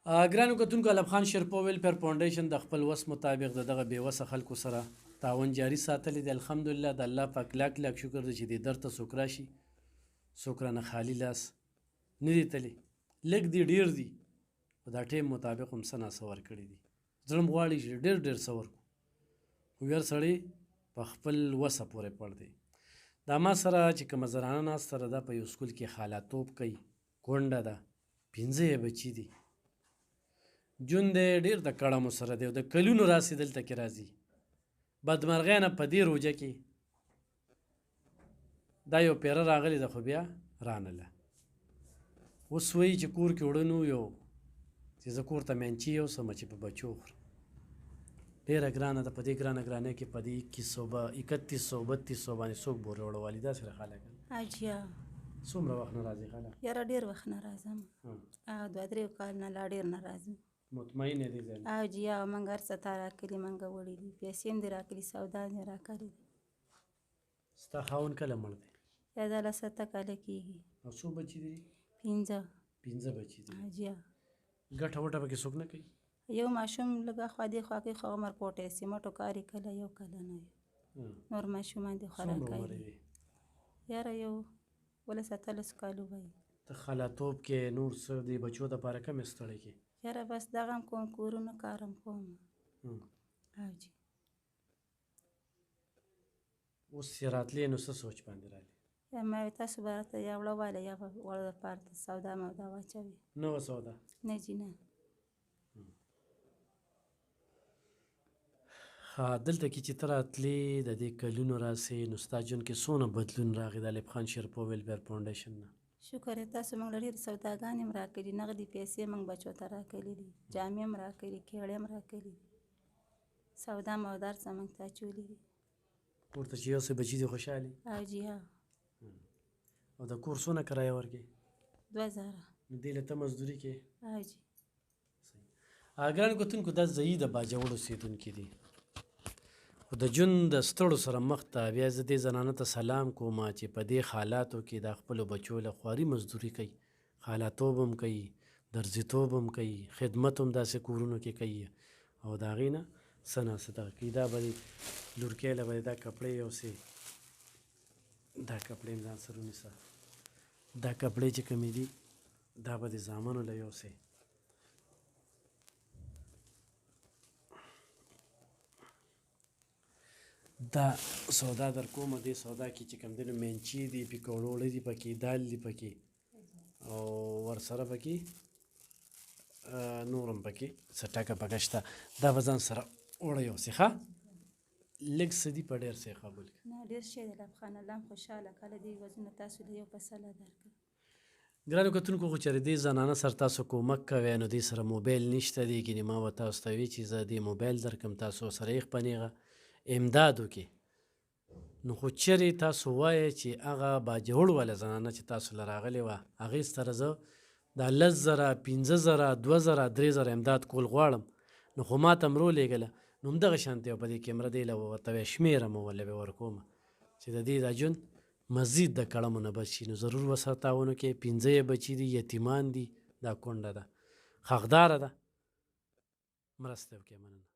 ګرانو کتونکو علم خان شرپو ویلفیر فاونډیشن د خپل وس مطابق د دغه بېوسه خلکو سره تعاون جاري ساتلی دی. الحمدلله د الله پاک لاک لاک شکر دی چې دې در ته څوک راشي څوک رانه خالي لاس نه دی تللی. لږ دی ډېر دي په دا ټیم مطابق هم څه ناڅه ورکړي دي. زړه م غواړي چې ډېر ډېر څه ورکړو خو هر سړی په خپل وسه پورې پړ دی. دا ما سره چې کومه زنانه ناسته ده دا په یو سکول کې خالاتوب کوي، کونډه ده، 15 یې بچي دي. جون دی ډېر د کړمو سره دی او د کلونو راسې دلته کې راځي. بدمرغۍ نه په دې روجه کې دا یو پیره راغلی ده خو بیا رانله. اوس وایي چې کور کې وړه نه یو چې زه کور ته میانچي یوسم چې په بچو خورم. ډېره ګرانه ده. په دې ګرانه کې په دې 2100 3100 باندې څوک بورې وړوالي داسې را خلک حاجیا څومره وخت نه راځي خلک؟ یاره ډېر وخت نه راځم، 2-3 کال نه لا ډېر نه راځم. مطمئن دي ځای او جیا موږ هر څه تا راکړي، موږ وړي دي، پیسې هم دې راکړي، سودا مې راکړې ده. ستا خاوند کله مړ دی؟ یا دا له 7 کاله کېږي. او څو بچي دي؟ 15 بچي دي. جیا ګټه وټه پکې څوک نه کوي؟ یو ماشوم لږه خوا دې خوا کوي خو عمر پوټی سیمټو کار یې کله یو کله نه وي. نور ماشومان دې خورا کوي. یاره یو 17 کالو وایي. ته خالاتوب کې نور څه د بچو دپاره کمې ستړی کې؟ یاره بس دغه هم کوم، کورونه کارم کوم. او جی اوس چې راتلې نو څه سوچ باندې رالې؟ یا ما وی تاسو به راته یا وړه والی یا به وړه دپاره ته سودا مودا واچوي. نه وه سودا؟ نه جي نه. دلته کې چې ته راتلې د دې کلونو راسې نو ستا ژوند کې څونه بدلون راغی د الف خان شرپو ویلفیر فاونډیشن نه؟ شکر یې تاسو موږ له ډېرې سوداګانې هم راکړي، نغدې پیسې موږ بچو ته راکړي دي، جامې هم راکړي، کیړې هم راکړي دي، سودا مودا هر څه موږ ته اچولي دي. کور ته چې یو څه بچي دي خوشحالې؟ او جی ها. او د کور څونه کرایه ورکړې؟ 2000. نو دې له ته مزدوري کې؟ او جی. ګرانو کتونکو دا ځایي د باجوړ اوسېدونکي دي خو د ژوند د ستړو سره مخ ته بیا زه دې زنانه ته سلام کوم چې په دې حالاتو کې د خپلو بچو له خواري مزدوري کوي، خالاتوب هم کوي، درځیتوب هم کوي، خدمت هم داسې کورونو کې کوي او د هغې نه څه ناڅه دغه کوي. دا به دې لورکۍ له به دا کپړې یوسې، دا کپړې هم ځان سره ونیسه، دا کپړې چې کومې دي دا به دې زامنو له یوسې. دا سودا در کومه دې سودا کې چې کوم دی نو مینچي دي، پیکوړوړه دي پکې، دال دي پکې او ورسره پکې نور هم پکې څه ټکه پکه شته. دا به ځان سره وړه یوسې ښه لږ څه دي په ډېر څه یې قبول کړه. نه ډېر ښه دی لبخان الله هم خوشحاله کله دې وزونه تاسو له یو پسله درکړه. ګرانو کتونکو خو چېرې دې زنانه سره تاسو کومک کوئ نو دې سره موبایل نشته دی، ګینې ما به تاسو ته وي چې زه دې موبایل درکړم تاسو سره یې خپنېغه امداد وکړي. نو خو چېرې تاسو وایئ چې هغه باجوړ والا زنانه چې تاسو له راغلې وه هغې سره زه دا 10,000 15,000 2,000 3,000 امداد کول غواړم نو خو ما ته م رولېږله نو همدغه شانتې په دې کیمره دې له ورته وی شمېرم وله به ورکومه چې د دې دا ژوند مزید د کړمو نه بچ شي. نو ضرور ورسره تعاون وکړئ. 15 یې بچي دي، یتیمان دي، دا کونډه ده، حقداره ده، مرسته وکړئ. مننه.